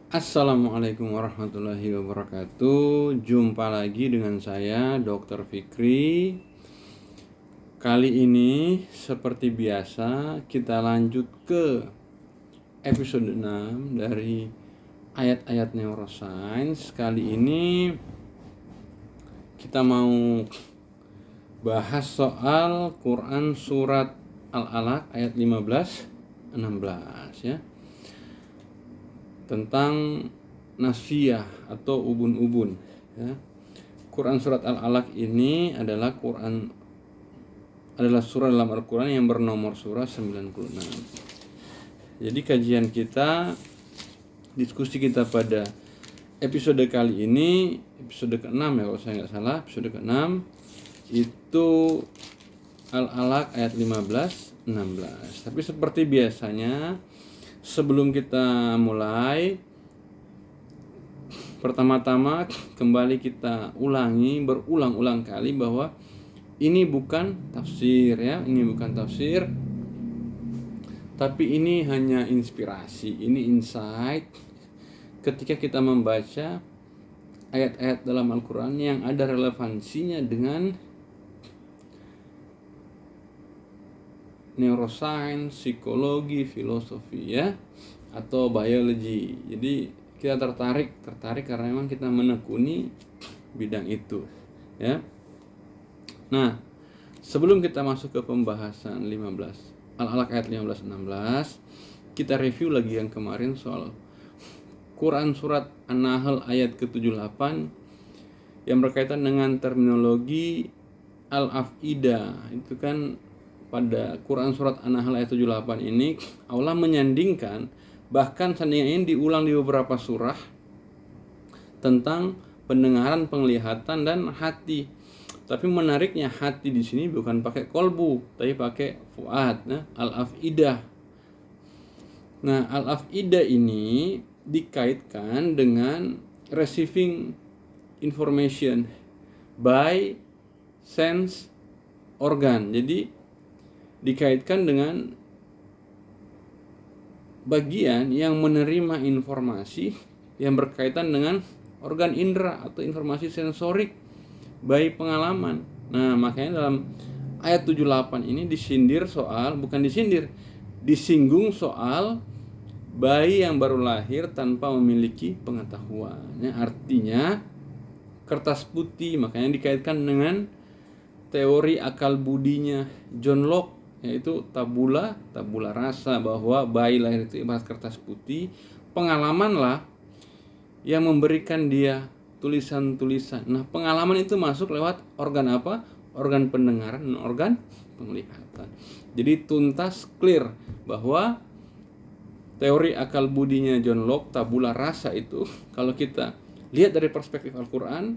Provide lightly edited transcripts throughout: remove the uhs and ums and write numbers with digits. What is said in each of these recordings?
Assalamualaikum warahmatullahi wabarakatuh. Jumpa lagi dengan saya Dr. Fikri. Kali ini seperti biasa kita lanjut ke episode 6 dari ayat-ayat neuroscience. Kali ini kita mau bahas soal Quran surat Al-Alaq ayat 15-16 ya. Tentang nasiyah atau ubun-ubun ya. Quran surat Al-Alaq ini adalah surah dalam Al-Quran yang bernomor surah 96. Jadi kajian kita, diskusi kita pada episode kali ini, episode ke-6 ya kalau saya nggak salah, episode ke-6 itu Al-Alaq ayat 15-16. Tapi seperti biasanya, sebelum kita mulai, pertama-tama kembali kita berulang-ulang kali bahwa ini bukan tafsir ya, ini bukan tafsir, tapi ini hanya inspirasi, ini insight ketika kita membaca ayat-ayat dalam Al-Quran yang ada relevansinya dengan neuroscience, psikologi, filosofi ya, atau biologi. Jadi kita tertarik karena memang kita menekuni bidang itu ya. Nah, sebelum kita masuk ke pembahasan Al-Alaq ayat 15-16, kita review lagi yang kemarin soal Quran surat An-Nahl ayat ke-78 yang berkaitan dengan terminologi al-af'idah. Itu kan pada Quran surat An-Nahl ayat 78 ini Allah menyandingkan, bahkan seandainya ini diulang di beberapa surah, tentang pendengaran, penglihatan dan hati. Tapi menariknya hati di sini bukan pakai kolbu, tapi pakai fuad, nah, al-afidah. Nah, al-afidah ini dikaitkan dengan receiving information by sense organ. Jadi dikaitkan dengan bagian yang menerima informasi yang berkaitan dengan organ indera atau informasi sensorik by pengalaman. Nah, makanya dalam ayat 78 ini disinggung soal bayi yang baru lahir tanpa memiliki pengetahuan. Artinya kertas putih, makanya dikaitkan dengan teori akal budinya John Locke, yaitu tabula rasa, bahwa bayi lahir itu ibarat kertas putih, pengalamanlah yang memberikan dia tulisan-tulisan. Nah, pengalaman itu masuk lewat organ apa? Organ pendengaran dan organ penglihatan. Jadi tuntas clear bahwa teori akal budinya John Locke, tabula rasa itu, kalau kita lihat dari perspektif Al-Quran,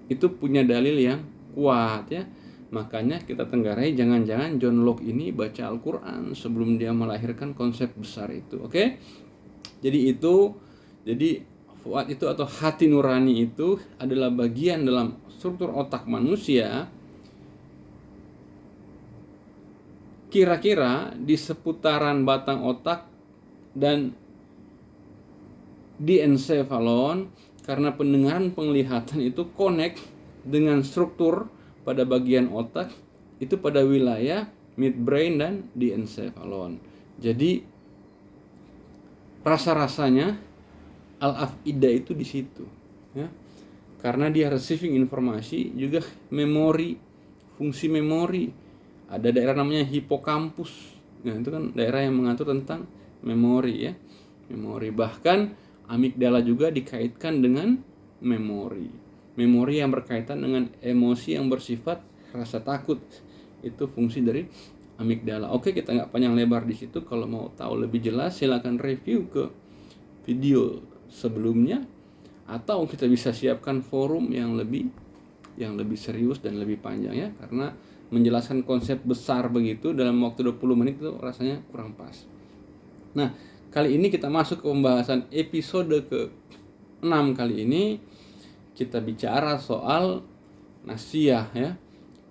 itu punya dalil yang kuat ya. Makanya kita tenggarai, jangan-jangan John Locke ini baca Al-Quran sebelum dia melahirkan konsep besar itu. Oke? Jadi fuad itu atau hati nurani itu adalah bagian dalam struktur otak manusia, kira-kira di seputaran batang otak dan di encephalon, karena pendengaran penglihatan itu connect dengan struktur pada bagian otak itu pada wilayah midbrain dan di encephalon. Jadi rasa-rasanya al-afidah itu di situ ya. Karena dia receiving informasi, juga memori, fungsi memori. Ada daerah namanya hipokampus. Nah, itu kan daerah yang mengatur tentang memori ya. Memori, bahkan amigdala juga dikaitkan dengan memori. Memori yang berkaitan dengan emosi yang bersifat rasa takut, itu fungsi dari amigdala. Oke, kita nggak panjang lebar di situ. Kalau mau tahu lebih jelas, silakan review ke video sebelumnya, atau kita bisa siapkan forum yang lebih serius dan lebih panjang ya, karena menjelaskan konsep besar begitu dalam waktu 20 menit itu rasanya kurang pas. Nah, kali ini kita masuk ke pembahasan episode ke-6. Kali ini kita bicara soal nasiyah ya,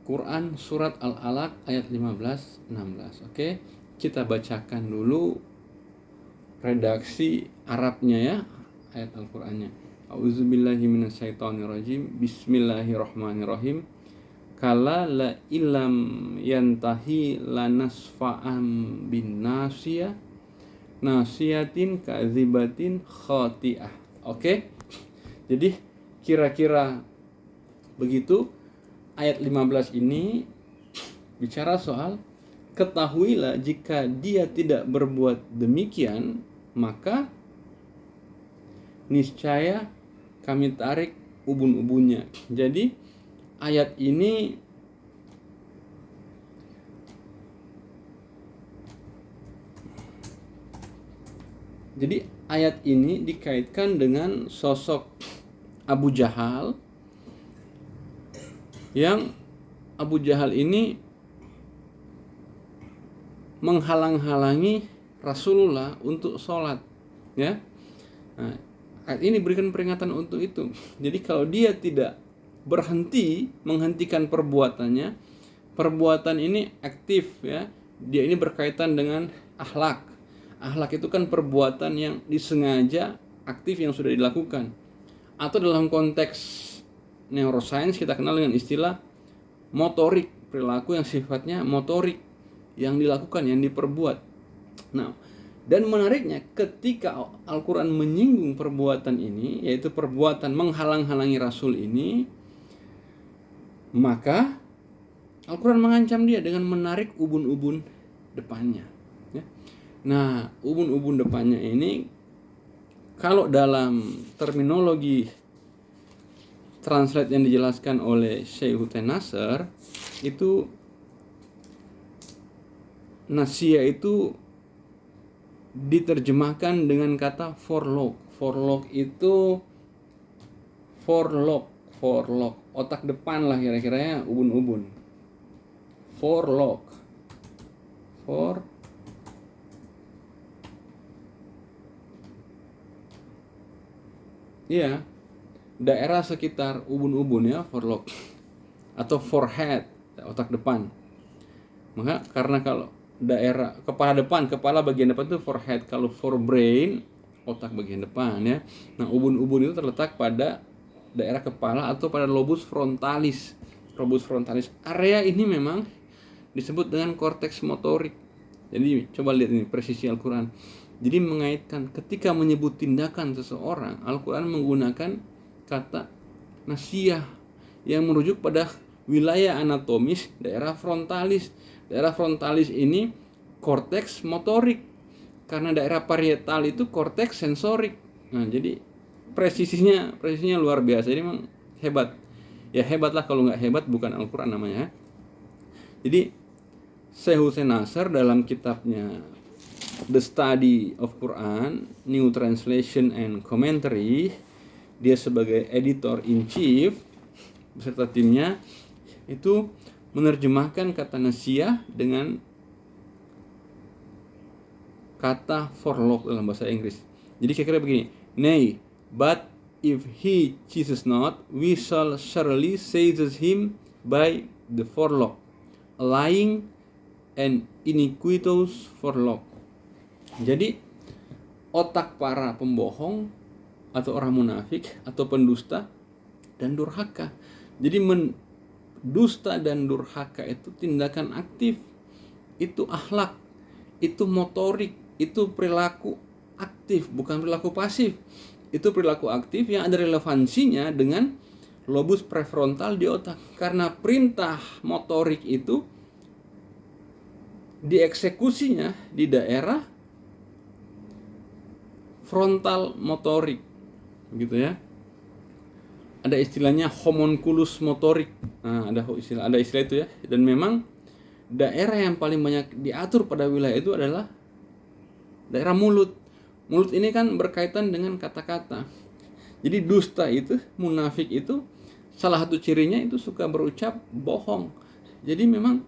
Quran surat Al-Alaq ayat 15-16. Oke, kita bacakan dulu redaksi Arabnya ya. ayat Al-Qur'annya. A'udzubillahi minasyaitonirrajim. Bismillahirrahmanirrahim. Kala la ilam yantahi lanasfa'am bin nasiyah nasiyatin kadzibatin khati'ah. Oke. Jadi kira-kira begitu ayat 15 ini bicara soal ketahuilah jika dia tidak berbuat demikian maka niscaya kami tarik ubun-ubunnya. Jadi ayat ini dikaitkan dengan sosok Abu Jahal, yang Abu Jahal ini menghalang-halangi Rasulullah untuk sholat, ya. Nah, ayat ini berikan peringatan untuk itu. Jadi kalau dia tidak berhenti menghentikan perbuatannya, perbuatan ini aktif, ya. Dia ini berkaitan dengan akhlak. Akhlak itu kan perbuatan yang disengaja aktif yang sudah dilakukan. Atau dalam konteks neuroscience kita kenal dengan istilah motorik, perilaku yang sifatnya motorik, yang dilakukan, yang diperbuat. Nah, dan menariknya ketika Al-Quran menyinggung perbuatan ini, yaitu perbuatan menghalang-halangi Rasul ini, maka Al-Quran mengancam dia dengan menarik ubun-ubun depannya, ya. Nah, ubun-ubun depannya ini kalau dalam terminologi translate yang dijelaskan oleh Syekh Hussein Nasr, itu nasia itu diterjemahkan dengan kata forelock. Forelock itu forelock, otak depan lah kira-kira, ya, ubun-ubun. Forelock. Iya, daerah sekitar ubun-ubun, ya, forelock, atau forehead, otak depan. Maka karena kalau daerah kepala bagian depan itu forehead, kalau forebrain otak bagian depan, ya. Nah, ubun-ubun itu terletak pada daerah kepala atau pada lobus frontalis. Area ini memang disebut dengan korteks motorik. Jadi coba lihat ini presisi Al-Quran. Jadi mengaitkan ketika menyebut tindakan seseorang, Al-Quran menggunakan kata nasiyah yang merujuk pada wilayah anatomis daerah frontalis. Daerah frontalis ini korteks motorik, karena daerah parietal itu korteks sensorik. Nah, jadi presisinya luar biasa. Ini memang hebat. Ya hebatlah, kalau nggak hebat bukan Al-Quran namanya. Jadi Syekh Hussein Nasr dalam kitabnya The Study of Quran, New Translation and Commentary, dia sebagai editor in chief beserta timnya itu menerjemahkan kata nasiyah dengan kata forelock dalam bahasa Inggris. Jadi kira-kira begini, nay, but if he chooses not, we shall surely seize him by the forelock, a lying and iniquitous forelock. Jadi otak para pembohong atau orang munafik atau pendusta dan durhaka. Jadi dusta dan durhaka itu tindakan aktif, itu akhlak, itu motorik, itu perilaku aktif, bukan perilaku pasif. Itu perilaku aktif yang ada relevansinya dengan lobus prefrontal di otak. Karena perintah motorik itu dieksekusinya di daerah frontal motorik, gitu, ya. Ada istilahnya homunculus motorik. Nah, ada istilah itu, ya. Dan memang daerah yang paling banyak diatur pada wilayah itu adalah daerah mulut. Mulut ini kan berkaitan dengan kata-kata. Jadi dusta itu, munafik itu, salah satu cirinya itu suka berucap bohong. Jadi memang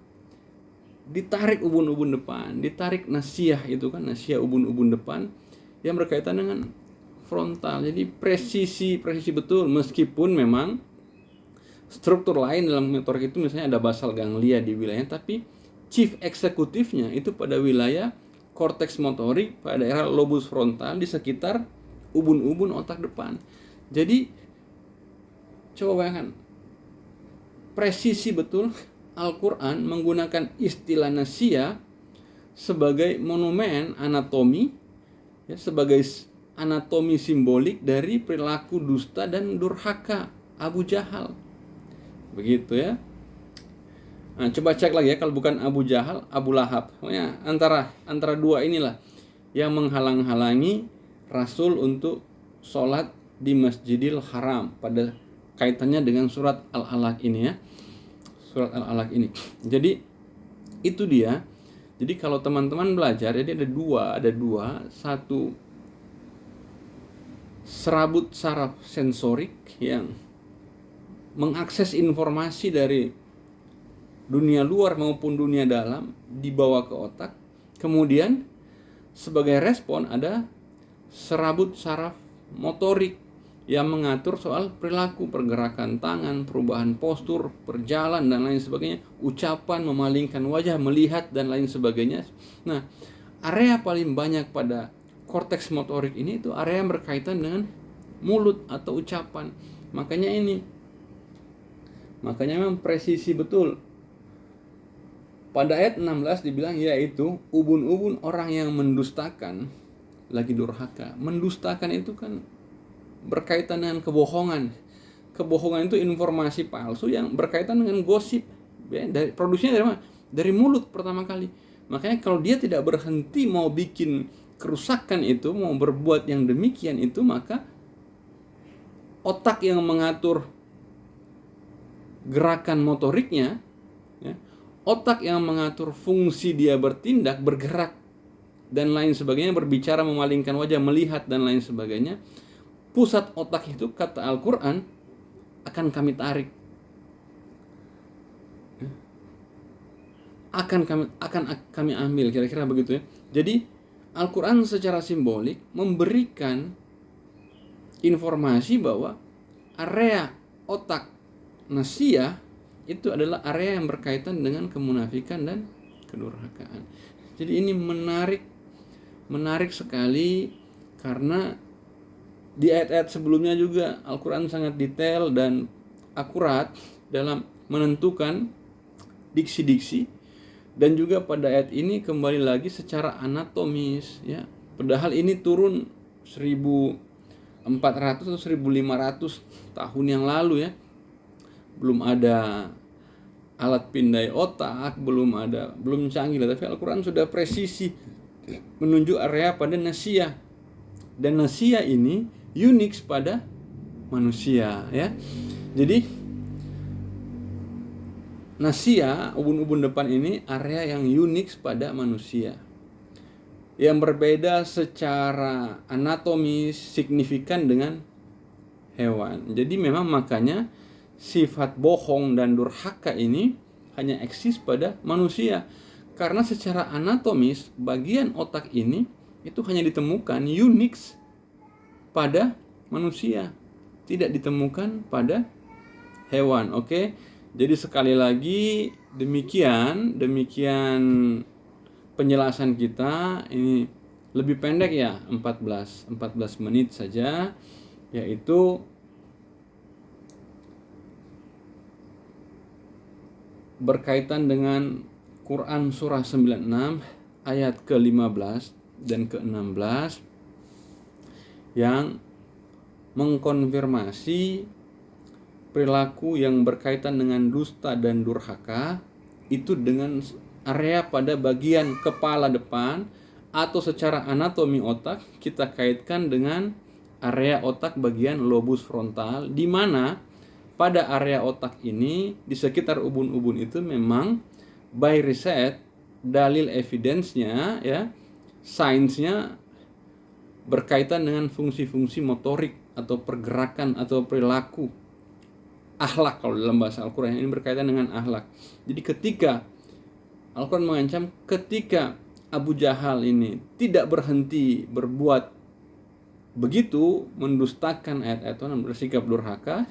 ditarik ubun-ubun depan, ditarik nasiyah itu kan, nasiyah ubun-ubun depan yang berkaitan dengan frontal. Jadi presisi betul, meskipun memang struktur lain dalam motorik itu misalnya ada basal ganglia di wilayahnya, tapi chief eksekutifnya itu pada wilayah korteks motorik pada daerah lobus frontal di sekitar ubun-ubun otak depan. Jadi coba bayangkan, presisi betul Al-Quran menggunakan istilah nasia sebagai monumen anatomi, ya, sebagai anatomi simbolik dari perilaku dusta dan durhaka Abu Jahal. Begitu ya. Nah, coba cek lagi ya, kalau bukan Abu Jahal, Abu Lahab. Pokoknya antara dua inilah yang menghalang-halangi Rasul untuk sholat di Masjidil Haram pada kaitannya dengan surat Al-Alaq ini ya. Surat Al-Alaq ini. Jadi itu dia. Jadi kalau teman-teman belajar, jadi ada dua, satu serabut saraf sensorik yang mengakses informasi dari dunia luar maupun dunia dalam dibawa ke otak. Kemudian sebagai respon ada serabut saraf motorik yang mengatur soal perilaku, pergerakan tangan, perubahan postur, berjalan dan lain sebagainya, ucapan, memalingkan wajah, melihat dan lain sebagainya. Nah, area paling banyak pada korteks motorik ini itu area yang berkaitan dengan mulut atau ucapan. Makanya memang presisi betul. Pada ayat 16 dibilang yaitu ubun-ubun orang yang mendustakan lagi durhaka. Mendustakan itu kan berkaitan dengan kebohongan. Kebohongan itu informasi palsu yang berkaitan dengan gosip. Produksinya dari mana? Dari mulut pertama kali. Makanya kalau dia tidak berhenti mau bikin kerusakan itu, mau berbuat yang demikian itu, maka otak yang mengatur gerakan motoriknya, ya, otak yang mengatur fungsi dia bertindak, bergerak dan lain sebagainya, berbicara, memalingkan wajah, melihat dan lain sebagainya, pusat otak itu kata Al-Quran akan kami tarik, akan kami ambil, kira-kira begitu ya. Jadi Al-Quran secara simbolik memberikan informasi bahwa area otak nasia itu adalah area yang berkaitan dengan kemunafikan dan kedurhakaan. Jadi ini menarik sekali, karena di ayat-ayat sebelumnya juga Al-Quran sangat detail dan akurat dalam menentukan diksi-diksi, dan juga pada ayat ini kembali lagi secara anatomis ya. Padahal ini turun 1400 atau 1500 tahun yang lalu ya. Belum ada alat pindai otak, belum canggih lah, tapi Al-Quran sudah presisi menunjuk area pada nasia. Dan nasia ini unik pada manusia ya. Jadi nasia, ubun-ubun depan ini area yang unik pada manusia, yang berbeda secara anatomis signifikan dengan hewan. Jadi memang makanya sifat bohong dan durhaka ini hanya eksis pada manusia, karena secara anatomis bagian otak ini itu hanya ditemukan unik pada manusia, tidak ditemukan pada hewan. Oke. Jadi sekali lagi demikian penjelasan kita. Ini lebih pendek ya, 14 menit saja, yaitu berkaitan dengan Quran surah 96 ayat ke-15 dan ke-16 yang mengkonfirmasi perilaku yang berkaitan dengan dusta dan durhaka itu dengan area pada bagian kepala depan, atau secara anatomi otak kita kaitkan dengan area otak bagian lobus frontal, di mana pada area otak ini di sekitar ubun-ubun itu memang by riset, dalil evidence-nya ya, sainsnya berkaitan dengan fungsi-fungsi motorik atau pergerakan atau perilaku, akhlak kalau dalam bahasa Al-Quran ini berkaitan dengan akhlak. Jadi ketika Al-Quran mengancam, ketika Abu Jahal ini tidak berhenti berbuat begitu, mendustakan ayat-ayat Tuhan, bersikap durhaka,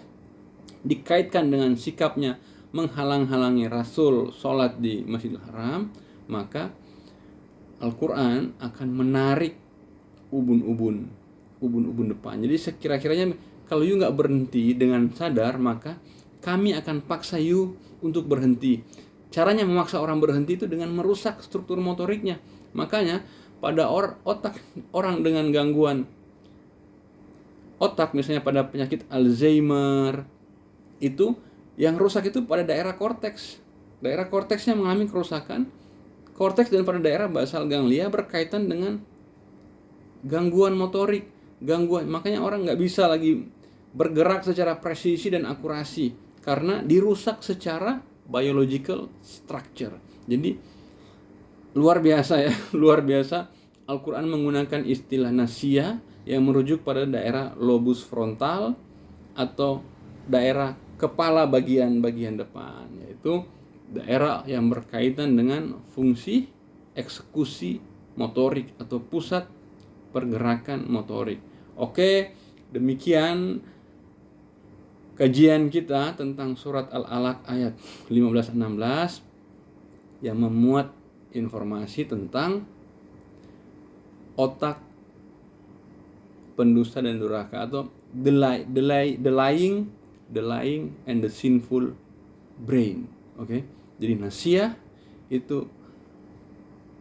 dikaitkan dengan sikapnya menghalang-halangi Rasul sholat di Masjidil Haram, maka Al-Quran akan menarik ubun-ubun depan. Jadi sekira-kiranya kalau you nggak berhenti dengan sadar, maka kami akan paksa you untuk berhenti. Caranya memaksa orang berhenti itu dengan merusak struktur motoriknya. Makanya pada otak orang dengan gangguan otak, misalnya pada penyakit Alzheimer, itu yang rusak itu pada daerah korteks. Daerah korteksnya mengalami kerusakan. Korteks dan pada daerah basal ganglia berkaitan dengan gangguan motorik, makanya orang nggak bisa lagi bergerak secara presisi dan akurasi karena dirusak secara biological structure. Jadi luar biasa ya, luar biasa. Al-Quran menggunakan istilah nasia yang merujuk pada daerah lobus frontal atau daerah kepala bagian depan, yaitu daerah yang berkaitan dengan fungsi eksekusi motorik atau pusat pergerakan motorik. Oke, demikian kajian kita tentang surat Al-Alaq ayat 15-16 yang memuat informasi tentang otak pendusta dan durhaka atau the lying and the sinful brain. Oke. Jadi nasiah itu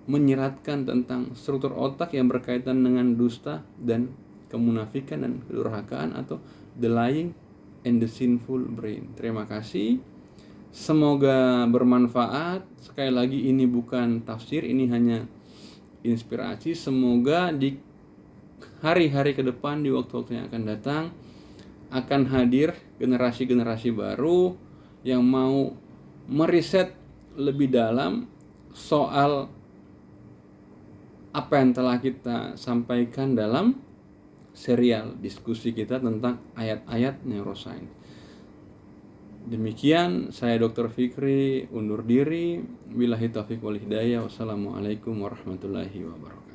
menyeratkan tentang struktur otak yang berkaitan dengan dusta dan kemunafikan dan kedurhakaan atau the lying and the sinful brain. Terima kasih. Semoga bermanfaat. Sekali lagi ini bukan tafsir, ini hanya inspirasi. Semoga di hari-hari ke depan, di waktu-waktu yang akan datang, akan hadir generasi-generasi baru yang mau meriset lebih dalam soal apa yang telah kita sampaikan dalam serial diskusi kita tentang ayat-ayat neuroscience. Demikian, saya Dr. Fikri undur diri. Billahi taufiq wal hidayah. Wassalamualaikum warahmatullahi wabarakatuh.